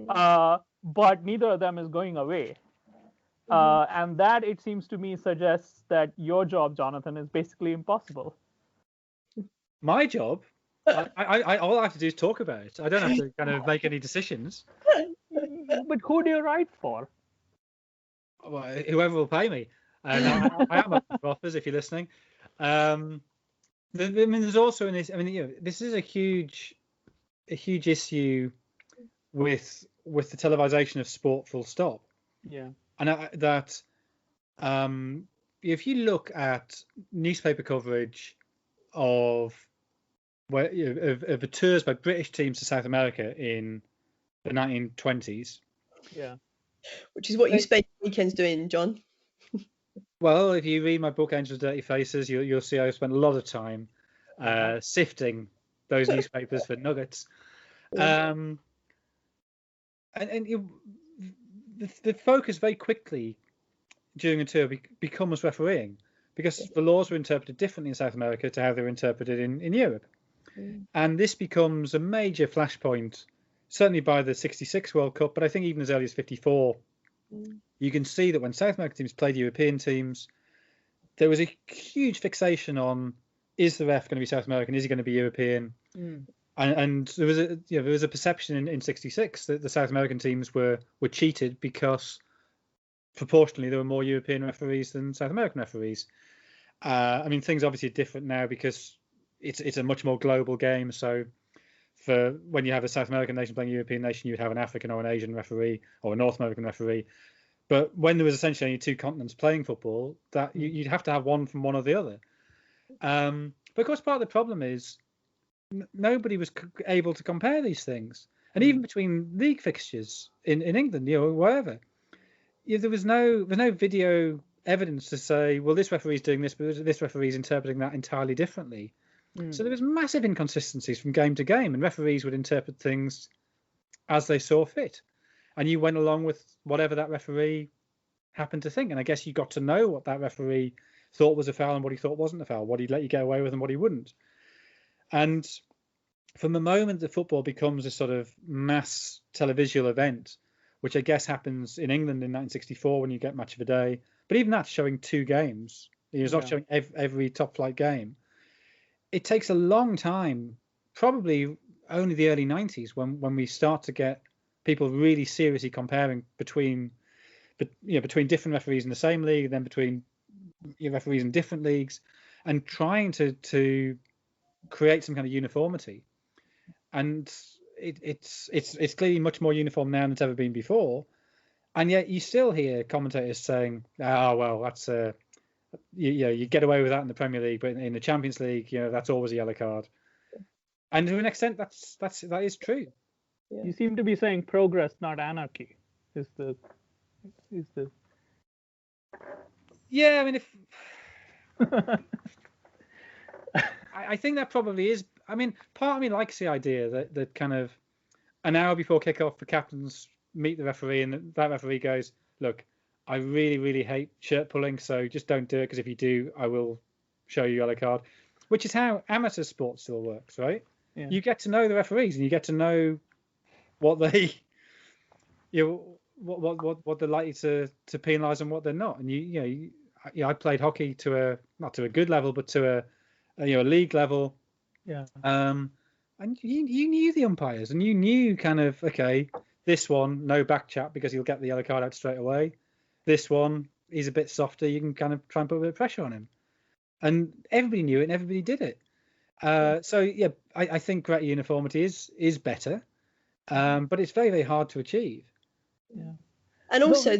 but neither of them is going away. And that, it seems to me, suggests that your job, Jonathan, is basically impossible. My job? I all I have to do is talk about it. I don't have to kind of make any decisions. But who do you write for? Well, whoever will pay me. And I am up for offers if you're listening. There's also this is a huge issue with the televisation of sport, full stop. Yeah. And if you look at newspaper coverage of the tours by British teams to South America in the 1920s, which is what you spend weekends doing, John. Well, if you read my book Angels' Dirty Faces, you'll see I spent a lot of time sifting those newspapers for nuggets. And the focus very quickly during a tour becomes refereeing, because the laws were interpreted differently in South America to how they were interpreted in Europe. And this becomes a major flashpoint, certainly by the 66 World Cup, but I think even as early as 54. You can see that when South American teams played European teams, there was a huge fixation on, is the ref going to be South American? Is he going to be European? And there was a perception in '66 that the South American teams were cheated because proportionally there were more European referees than South American referees. I mean, things obviously are different now because it's a much more global game. So for when you have a South American nation playing a European nation, you'd have an African or an Asian referee or a North American referee. But when there was essentially only two continents playing football, that you'd have to have one from one or the other. But of course, part of the problem is nobody was able to compare these things, and even between league fixtures in England, wherever, there was no video evidence to say, well, this referee's doing this, but this referee's interpreting that entirely differently. So there was massive inconsistencies from game to game, and referees would interpret things as they saw fit, and you went along with whatever that referee happened to think. And I guess you got to know what that referee thought was a foul and what he thought wasn't a foul, what he'd let you get away with and what he wouldn't. And from the moment that football becomes a sort of mass televisual event, which I guess happens in England in 1964 when you get Match of the Day, but even that's showing two games. It's not showing every top flight game. It takes a long time, probably only the early 90s, when we start to get people really seriously comparing between different referees in the same league, and then between referees in different leagues, and trying to create some kind of uniformity. And it's clearly much more uniform now than it's ever been before. And yet you still hear commentators saying, "Oh well, that's you get away with that in the Premier League, but in the Champions League, that's always a yellow card." And to an extent, that is true. Yeah. You seem to be saying progress, not anarchy. Yeah, I mean, I think that probably is. I mean, part of me likes the idea that kind of an hour before kickoff, the captains meet the referee, and that referee goes, "Look, I really, really hate shirt pulling, so just don't do it, because if you do, I will show you a yellow card," which is how amateur sport still works, right? Yeah. You get to know the referees, and you get to know what they, what they're likely to penalise and what they're not. And I played hockey not to a good level, but to a league level. Yeah. And you knew the umpires, and you knew kind of, okay, this one, no back chat because he'll get the yellow card out straight away. This one, he's a bit softer. You can kind of try and put a bit of pressure on him. And everybody knew it, and everybody did it. So yeah, I think greater uniformity is better, but it's very, very hard to achieve. Yeah. And also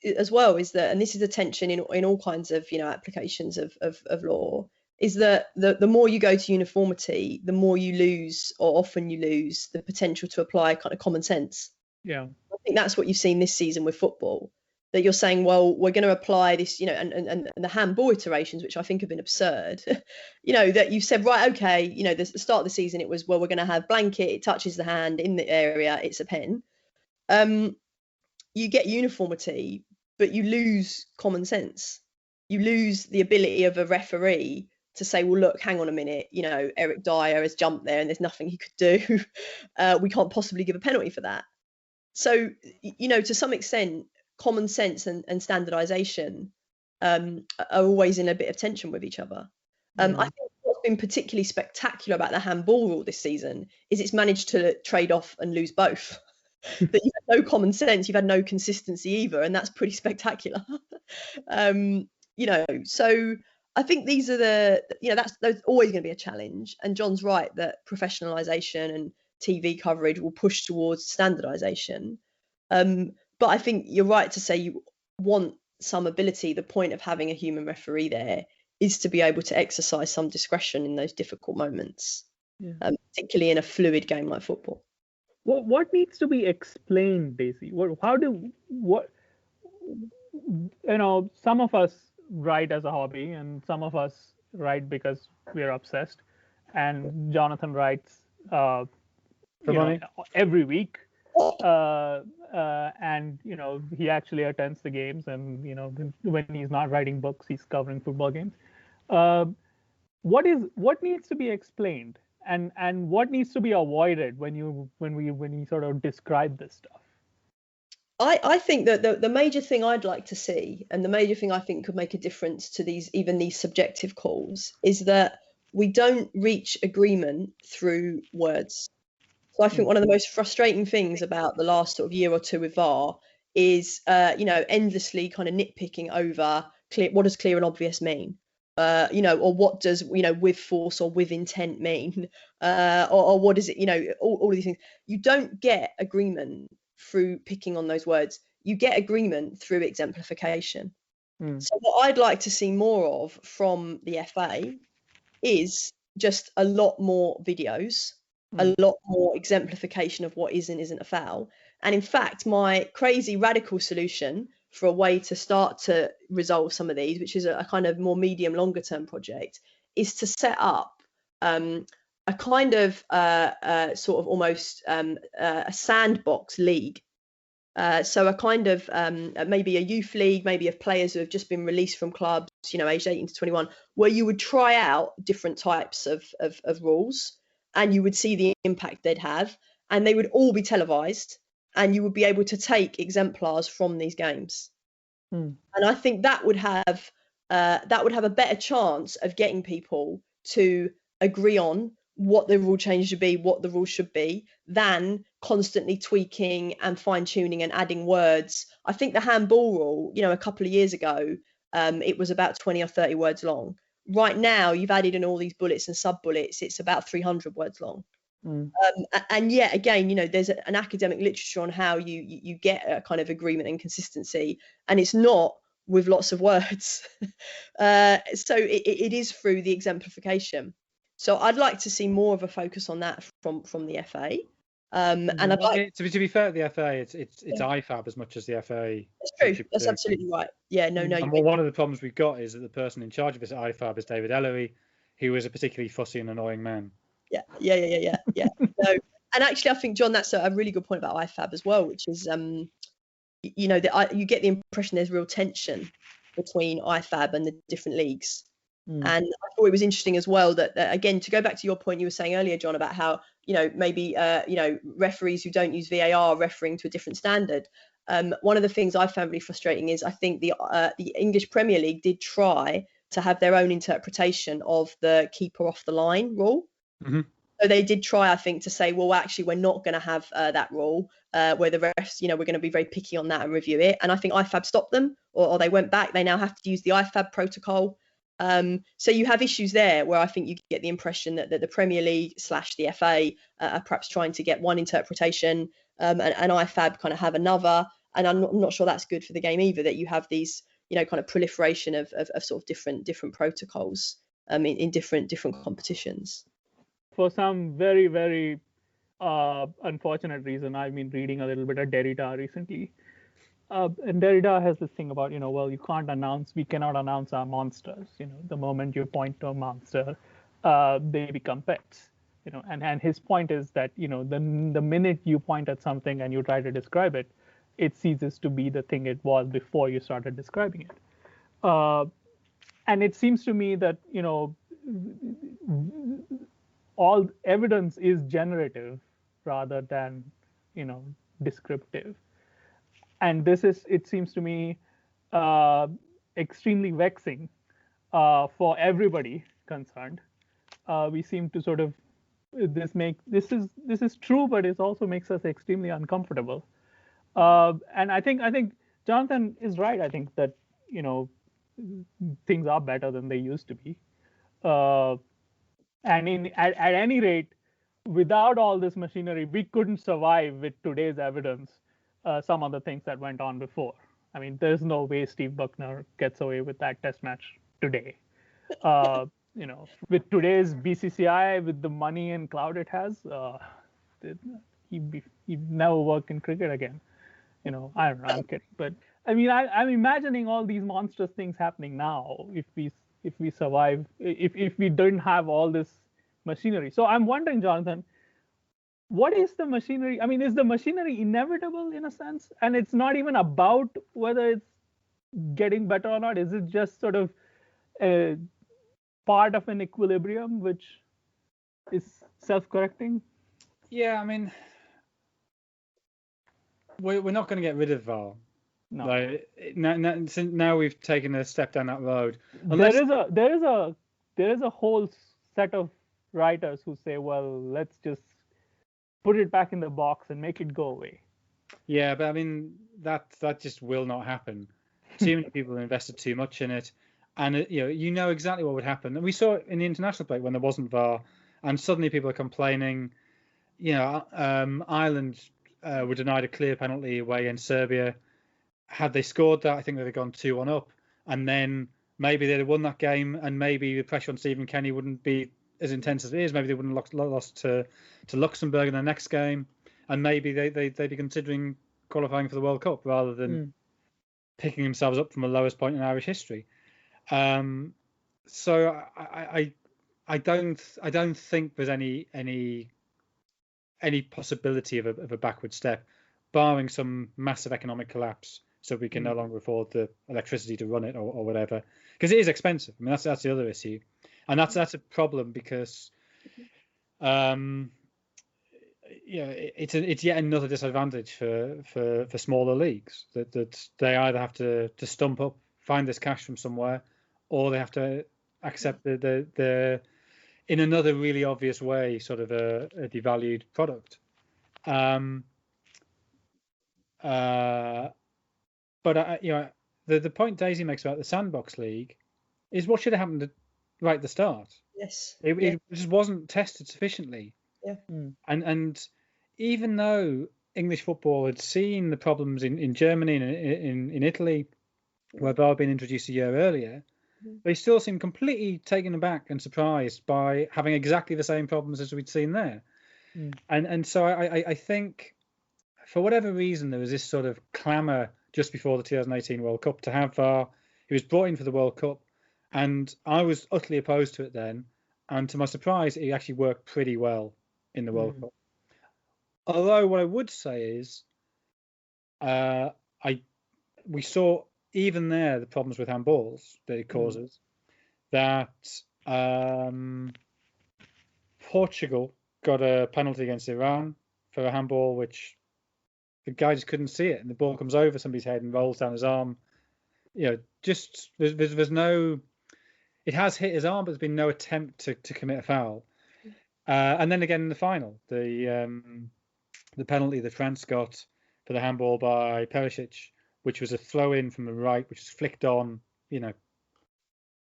as well is that, and this is a tension in all kinds of applications of law, is that the more you go to uniformity, the more you lose, or often you lose, the potential to apply kind of common sense. Yeah, I think that's what you've seen this season with football. That you're saying, well, we're going to apply this, and the handball iterations, which I think have been absurd. That you've said, right, okay, the start of the season it was, well, we're going to have blanket, it touches the hand in the area, it's a pen. You get uniformity, but you lose common sense. You lose the ability of a referee to say, well, look, hang on a minute, Eric Dyer has jumped there and there's nothing he could do. We can't possibly give a penalty for that. So, to some extent, common sense and standardization are always in a bit of tension with each other. I think what's been particularly spectacular about the handball rule this season is it's managed to trade off and lose both. That you've had no common sense, you've had no consistency either, and that's pretty spectacular. So I think these are there's always going to be a challenge. And John's right that professionalization and TV coverage will push towards standardization. But I think you're right to say you want some ability. The point of having a human referee there is to be able to exercise some discretion in those difficult moments, particularly in a fluid game like football. What needs to be explained, Daisy? Some of us write as a hobby, and some of us write because we're obsessed. And Jonathan writes every week. And he actually attends the games, and when he's not writing books, he's covering football games. What needs to be explained, and what needs to be avoided when you sort of describe this stuff? I think that the major thing I'd like to see, and the major thing I think could make a difference to these subjective calls, is that we don't reach agreement through words. So I think one of the most frustrating things about the last sort of year or two with VAR is, endlessly kind of nitpicking over what does clear and obvious mean, or what does with force or with intent mean, or what is it, all of these things. You don't get agreement through picking on those words. You get agreement through exemplification. So what I'd like to see more of from the FA is just a lot more videos, a lot more exemplification of what is and isn't a foul. And in fact, my crazy radical solution for a way to start to resolve some of these, which is a kind of more medium, longer term project, is to set up a kind of sort of almost a sandbox league. So a kind of maybe a youth league, maybe of players who have just been released from clubs, aged 18 to 21, where you would try out different types of rules, and you would see the impact they'd have, and they would all be televised, and you would be able to take exemplars from these games. And I think that would have a better chance of getting people to agree on what the rule change should be, what the rule should be, than constantly tweaking and fine-tuning and adding words. I think the handball rule, a couple of years ago, it was about 20 or 30 words long. Right now, you've added in all these bullets and sub-bullets, it's about 300 words long. And yet again, there's an academic literature on how you get a kind of agreement and consistency, and it's not with lots of words. So it is through the exemplification. So I'd like to see more of a focus on that from the FA. And I'd like to be fair to the FA, it's IFAB as much as the FA. That's true. That's absolutely right. Yeah, no. And one of the problems we've got is that the person in charge of this IFAB is David Ellery, who is a particularly fussy and annoying man. Yeah. No, and actually, I think, John, that's a really good point about IFAB as well, which is, you get the impression there's real tension between IFAB and the different leagues. And I thought it was interesting as well that again, to go back to your point you were saying earlier, John, about how maybe referees who don't use VAR are referring to a different standard. One of the things I found really frustrating is I think the English Premier League did try to have their own interpretation of the keeper off the line rule. So they did try, I think, to say, well, actually, we're not going to have that rule where the refs, we're going to be very picky on that and review it. And I think IFAB stopped them, or they went back. They now have to use the IFAB protocol. So you have issues there where I think you get the impression that the Premier League / the FA are perhaps trying to get one interpretation, and IFAB kind of have another. And I'm not sure that's good for the game either, that you have these, kind of proliferation of sort of different protocols in different competitions. For some very, very unfortunate reason, I've been reading a little bit of Derrida recently. And Derrida has this thing about, we cannot announce our monsters. The moment you point to a monster, they become pets. And his point is that, the minute you point at something and you try to describe it, it ceases to be the thing it was before you started describing it. And it seems to me that, all evidence is generative rather than, descriptive. And this is, it seems to me, extremely vexing for everybody concerned. We seem to sort of, this is true, but it also makes us extremely uncomfortable. And I think Jonathan is right. I think that, things are better than they used to be. And at any rate, without all this machinery, we couldn't survive with today's evidence some of the things that went on before. I mean, there's no way Steve Buckner gets away with that test match today. With today's BCCI, with the money and clout it has, he'd never work in cricket again. I don't know, I'm kidding. But I mean, I'm imagining all these monstrous things happening now if we survive, if we didn't have all this machinery. So I'm wondering, Jonathan, what is the machinery? I mean, is the machinery inevitable in a sense? And it's not even about whether it's getting better or not. Is it just sort of a part of an equilibrium which is self-correcting? Yeah, I mean, we're not going to get rid of VAR. No. Like, now we've taken a step down that road. There is a whole set of writers who say, well, let's just put it back in the box and make it go away. Yeah, but I mean that just will not happen. Too many people invested too much in it, and you know exactly what would happen. And we saw it in the international break when there wasn't VAR, and suddenly people are complaining. Ireland were denied a clear penalty away in Serbia. Had they scored that, I think they'd have gone 2-1 up, and then maybe they'd have won that game, and maybe the pressure on Stephen Kenny wouldn't be as intense as it is. Maybe they wouldn't have lost to Luxembourg in the next game, and maybe they'd be considering qualifying for the World Cup rather than picking themselves up from the lowest point in Irish history. So I don't think there's any possibility of a backward step, barring some massive economic collapse, so we can no longer afford the electricity to run it or whatever, because it is expensive. I mean, that's the other issue, and that's a problem because it's yet another disadvantage for smaller leagues that they either have to stump up, find this cash from somewhere, or they have to accept the in another really obvious way sort of a devalued product. But the point Daisy makes about the Sandbox League is what should have happened right at the start. Yes. It just wasn't tested sufficiently. Yeah. And even though English football had seen the problems in Germany and in Italy, where VAR had been introduced a year earlier, they still seemed completely taken aback and surprised by having exactly the same problems as we'd seen there. And so I think, for whatever reason, there was this sort of clamour just before the 2018 World Cup to have VAR. He was brought in for the World Cup, and I was utterly opposed to it then. And to my surprise, it actually worked pretty well in the World Cup. Although what I would say is, we saw even there the problems with handballs that it causes. That Portugal got a penalty against Iran for a handball, which the guy just couldn't see it, and the ball comes over somebody's head and rolls down his arm. Just there's no. It has hit his arm, but there's been no attempt to commit a foul. And then again in the final, the penalty that France got for the handball by Perisic, which was a throw in from the right, which was flicked on,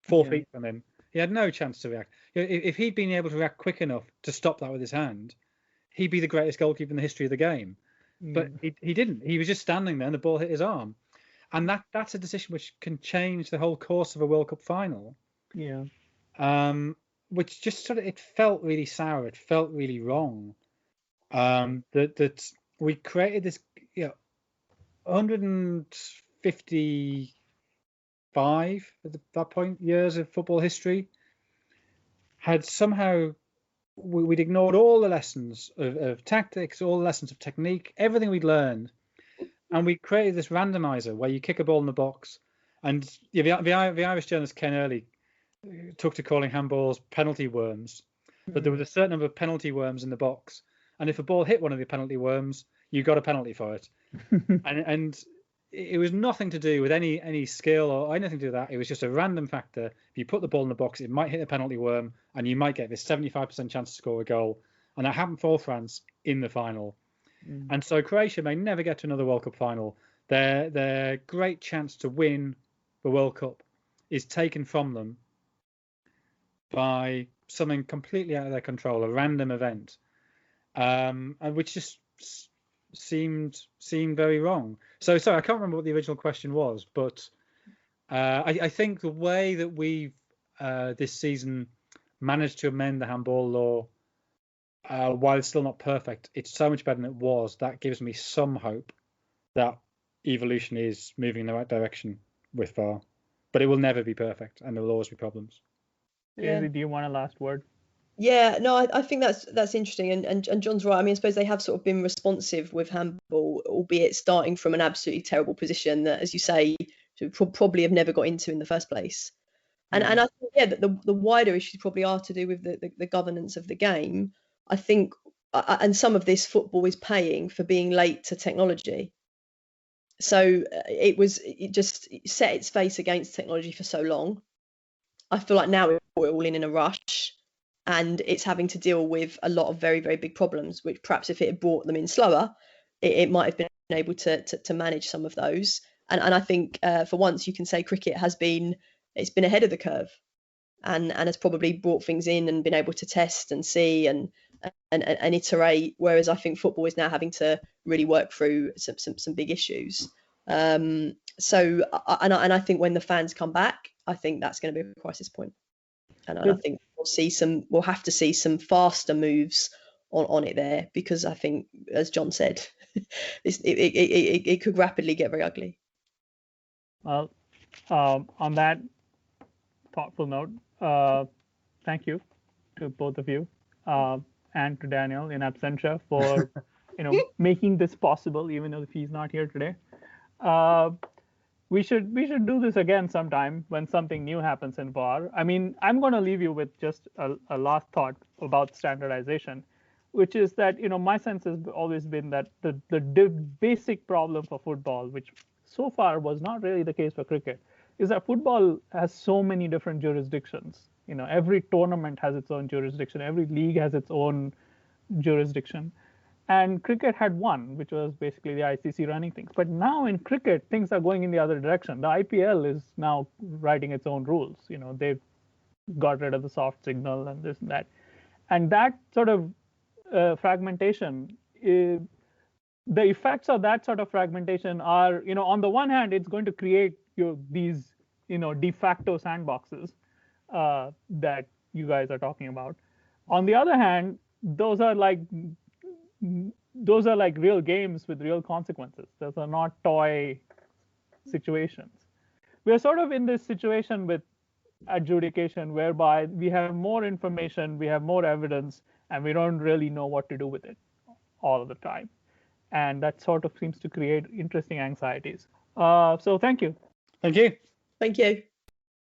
4 feet from him. He had no chance to react. If he'd been able to react quick enough to stop that with his hand, he'd be the greatest goalkeeper in the history of the game. But he didn't. He was just standing there and the ball hit his arm. And that's a decision which can change the whole course of a World Cup final. Yeah. Which just sort of, it felt really sour. It felt really wrong. That we created this, 155 at that point years of football history had somehow we'd ignored all the lessons of tactics, all the lessons of technique, everything we'd learned, and we created this randomizer where you kick a ball in the box. And the Irish journalist Ken Early took to calling handballs penalty worms, but there was a certain number of penalty worms in the box, and if a ball hit one of the penalty worms, you got a penalty for it. and it was nothing to do with any skill or anything to do with that. It was just a random factor. If you put the ball in the box, it might hit a penalty worm, and you might get this 75% chance to score a goal. And that happened for France in the final. And so Croatia may never get to another World Cup final. Their great chance to win the World Cup is taken from them by something completely out of their control, a random event, and which just seemed very wrong. So sorry, I can't remember what the original question was, but I think the way that we've this season managed to amend the handball law, while it's still not perfect, it's so much better than it was. That gives me some hope that evolution is moving in the right direction with VAR, but it will never be perfect, and there will always be problems. Daisy, do you want a last word? Yeah, no, I think that's interesting, and John's right. I mean, I suppose they have sort of been responsive with handball, albeit starting from an absolutely terrible position that, as you say, probably have never got into in the first place. And I think that the wider issues probably are to do with the governance of the game. I think, and some of this football is paying for being late to technology. So it just set its face against technology for so long. I feel like now we're all in a rush, and it's having to deal with a lot of very, very big problems, which perhaps if it had brought them in slower, it might have been able to manage some of those. And I think for once you can say cricket it's been ahead of the curve, and has probably brought things in and been able to test and see and iterate. Whereas I think football is now having to really work through some big issues. So I think when the fans come back, I think that's going to be a crisis point, and I think we'll have to see some faster moves on it there, because I think, as John said, it could rapidly get very ugly. Well, on that thoughtful note, thank you to both of you and to Daniel in absentia for making this possible, even though he's not here today. We should do this again sometime when something new happens in VAR. I mean, I'm going to leave you with just a last thought about standardization, which is that my sense has always been that the basic problem for football, which so far was not really the case for cricket, is that football has so many different jurisdictions. Every tournament has its own jurisdiction. Every league has its own jurisdiction. And cricket had one, which was basically the ICC running things. But now in cricket, things are going in the other direction. The IPL is now writing its own rules. They've got rid of the soft signal and this and that. And that sort of fragmentation, the effects of that sort of fragmentation are, on the one hand, it's going to create these, de facto sandboxes that you guys are talking about. On the other hand, those are like real games with real consequences. Those are not toy situations. We're sort of in this situation with adjudication whereby we have more information, we have more evidence, and we don't really know what to do with it all of the time. And that sort of seems to create interesting anxieties. So thank you. Thank you. Thank you.